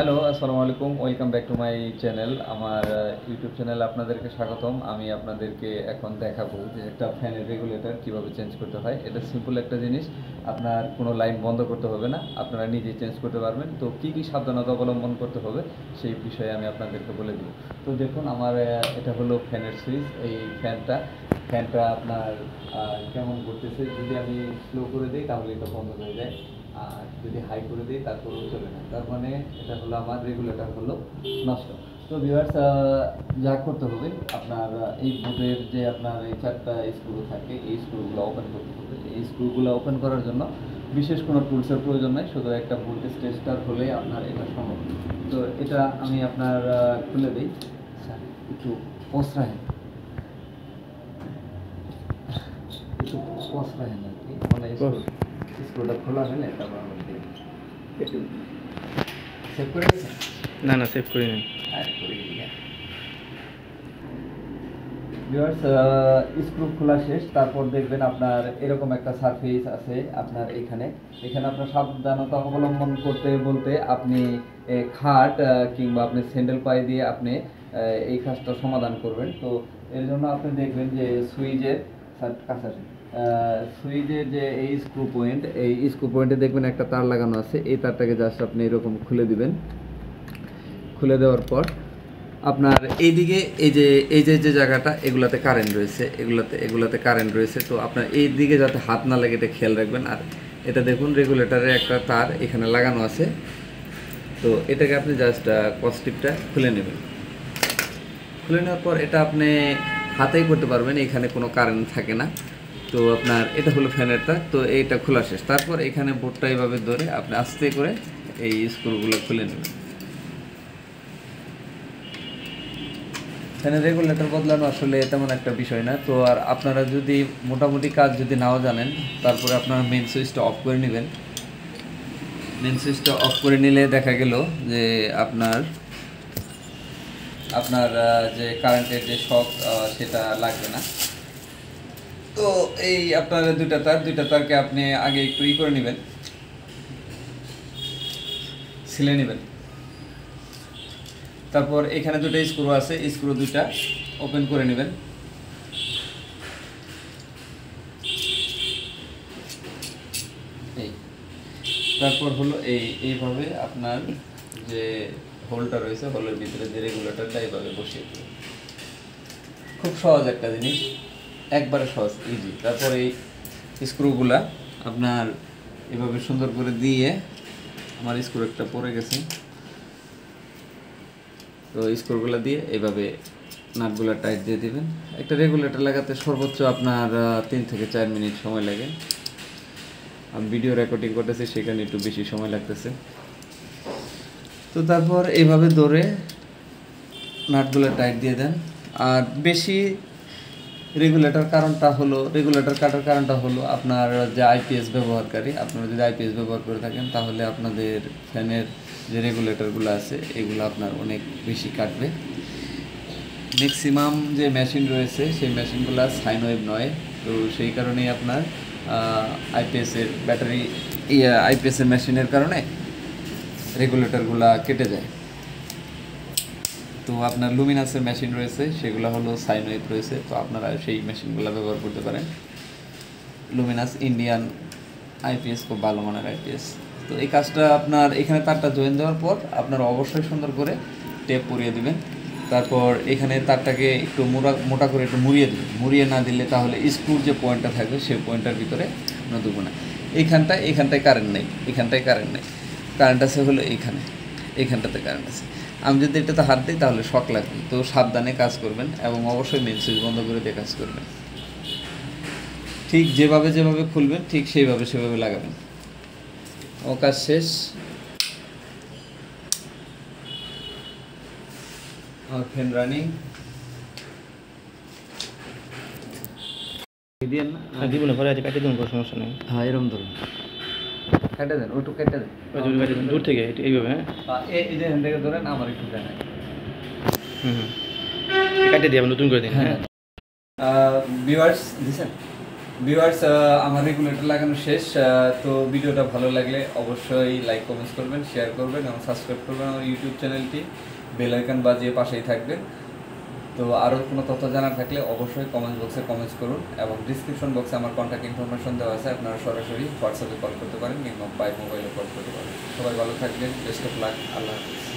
Hello, আসসালামু আলাইকুম। Welcome back to my channel. আমার ইউটিউব চ্যানেলে আপনাদেরকে স্বাগতম। আমি আপনাদেরকে এখন দেখাবো যে একটা ফ্যানের রেগুলেটর কীভাবে চেঞ্জ করতে হয়। এটা সিম্পল একটা জিনিস, আপনার কোনো লাইন বন্ধ করতে হবে না, আপনারা নিজেই চেঞ্জ করতে পারবেন। তো কী কী সাবধানতা অবলম্বন করতে হবে সেই বিষয়ে আমি আপনাদেরকে বলে দিব। তো দেখুন, আমার এটা হলো ফ্যানের সুইচ। এই ফ্যানটা আপনার কেমন করতেছে, যদি আমি স্লো করে দিই তাহলে এটা বন্ধ হয়ে যায়, আর যদি হাই করে দিই তারপরেও চলে না। তার মানে এটা হলো আমার রেগুলেটর হলো নষ্ট। তো ভিউয়ার্স, যা করতে হবে আপনার এই বোর্ডের যে আপনার এই 4টা স্ক্রু থাকে, এই স্ক্রুগুলো ওপেন করতে হবে। এই স্ক্রুগুলো ওপেন করার জন্য বিশেষ কোনো টুলসের প্রয়োজন নেই, শুধু একটা ভোল্টেজ টেস্টার হলে আপনার এটা সম্ভব। তো এটা আমি আপনার খুলে দিই, একটু পসরায় আর কি, মানে স্ক্রুটা খোলা হলে তারপর আমরা দিই। একটু সেভ করে দিয়েছেন? না সেভ করি নাই। ভিউয়ার্স, স্ক্রু খোলা শেষ। তারপর দেখবেন আপনার এরকম একটা সারফেস আছে আপনার এখানে আপনার সাবধানতা অবলম্বন করতে বলতে আপনি খাট কিংবা আপনি স্যান্ডেল পায়ে দিয়ে আপনি এই কাজটা সমাধান করবেন। তো এর জন্য আপনি দেখবেন যে সুইচের কাছাকাছি সুইচের যে এই স্ক্রু পয়েন্টে দেখবেন একটা তার লাগানো আছে। এই তারটাকে জাস্ট আপনি এরকম খুলে দিবেন। খুলে দেওয়ার পর আপনার এইদিকে এই যে জায়গাটা, এগুলাতে কারেন্ট রয়েছে, এগুলাতে কারেন্ট রয়েছে। তো আপনার এই দিকে যাতে হাত না লাগে এটা খেয়াল রাখবেন। আর এটা দেখুন, রেগুলেটরের একটা তার এখানে লাগানো আছে। তো এটাকে আপনি জাস্ট কস্টিপটা খুলে নেবেন। খুলে নেওয়ার পর এটা আপনি হাতেই করতে পারবেন, এখানে কোনো কারেন্ট থাকে না। তো আপনার এটা হলো ফ্যানের তার। তো এইটা খোলা শেষ। তারপর এখানে বোর্ডটা এইভাবে ধরে আপনি আস্তে করে এই স্ক্রুগুলো খুলে নেবেন। ফ্যানের রেগুলেটর বদলানো আসলে তেমন একটা বিষয় না। তো আর আপনারা যদি মোটামুটি কাজ যদি নাও জানেন, তারপরে আপনারা মেন সুইচটা অফ করে নেবেন। মেন সুইচটা অফ করে নিলে দেখা গেল যে আপনার যে কারেন্টের যে শক সেটা লাগবে না। তো এই আপনার দুইটা তারকে আপনি আগে একটু করে নেবেন, ছিলে নেবেন। তারপর এখানে দুটো স্ক্রু আছে, স্ক্রু দুইটা ওপেন করে নেবেন। তারপর হলো এইভাবে আপনার যে হোলটা রয়েছে, হোলের ভিতরে যে রেগুলেটরটা এইভাবে বসিয়ে দেবেন। খুব সহজ একটা জিনিস, একবারে সহজ, ইজি। তারপর এই স্ক্রুগুলা আপনার এভাবে সুন্দর করে দিয়ে, আমার স্ক্রু একটা পড়ে গেছে, তো স্ক্রুগুলো দিয়ে এইভাবে নাটগুলো টাইট দিয়ে দিবেন। একটা রেগুলেটর লাগাতে সর্বোচ্চ আপনার 3 থেকে 4 মিনিট সময় লাগে। আমি ভিডিও রেকর্ডিং করতেছি, সেখানে একটু বেশি সময় লাগতেছে। তো তারপর এইভাবে ধরে নাটগুলো টাইট দিয়ে দেন। আর বেশি রেগুলেটর কাটার কারণটা হলো আপনার যে আইপিএস ব্যবহারকারী, আপনারা যদি আইপিএস ব্যবহার করে থাকেন তাহলে আপনাদের ফ্যানের যে রেগুলেটরগুলো আছে এগুলো আপনার অনেক বেশি কাটবে। ম্যাক্সিমাম যে মেশিন রয়েছে সেই মেশিনগুলো সাইন ওয়েভ নয়। তো সেই কারণেই আপনার আইপিএসের আইপিএসের মেশিনের কারণে রেগুলেটরগুলো কেটে যায়। তো আপনার লুমিনাসের মেশিন রয়েছে, সেগুলো হলো সাইন ওয়েভ রয়েছে। তো আপনারা সেই মেশিনগুলো ব্যবহার করতে পারেন। লুমিনাস ইন্ডিয়ান আইপিএস খুব ভালো মানের আইপিএস। তো এই কাজটা আপনার এখানে তারটা জয়েন দেওয়ার পর আপনারা অবশ্যই সুন্দর করে টেপ পরিয়ে দিবেন। তারপর এখানে তারটাকে একটু মোটা করে একটু মুড়িয়ে দিবেন। মুড়িয়ে না দিলে তাহলে স্ক্রুর যে পয়েন্টটা থাকবে সেই পয়েন্টটার ভিতরে আমরা দেবো না। এইখানটায় কারেন্ট নেই, কারেন্ট আছে হলো এইখানটাতে কারেন্ট আছে। আমি যদি এটাতে হাত দিই তাহলে শক লাগবে। তো সাবধানে কাজ করবেন এবং অবশ্যই মেন সুইচ বন্ধ করে দিয়ে কাজ করবেন। ঠিক যেভাবে খুলবেন ঠিক সেভাবে লাগাবেন। ও কাজ শেষ। আমার ফ্যান রানিং দিয়েন না, দিব না, পরে আছে কাটিয়ে দেবেন, কোনো সমস্যা নেই। হ্যাঁ, এরকম ধরুন, কেটে দেন, ওইটু কেটে দেন দূর থেকে এইভাবে। হ্যাঁ, এই যে এখান থেকে ধরেন, আমার একটু দেন। কাটিয়ে দিয়ে নতুন করে দিন। হ্যাঁ, ভিউয়ার্স দিছেন, ভিউয়ার্স, আমার রেগুলেটর লাগানো শেষ। তো ভিডিওটা ভালো লাগলে অবশ্যই লাইক কমেন্টস করবেন, শেয়ার করবেন এবং সাবস্ক্রাইব করবেন আমার ইউটিউব চ্যানেলটি। বেল আইকন বাজিয়ে পাশেই থাকবেন। তো আরও কোনো তথ্য জানার থাকলে অবশ্যই কমেন্ট বক্সে কমেন্টস করুন এবং ডিসক্রিপশন বক্সে আমার কন্ট্যাক্ট ইনফরমেশন দেওয়া আছে, আপনারা সরাসরি হোয়াটসঅ্যাপে কল করতে পারেন কিংবা বাই মোবাইলে কল করতে পারেন। সবাই ভালো থাকবেন, best of luck, Allah Hafiz.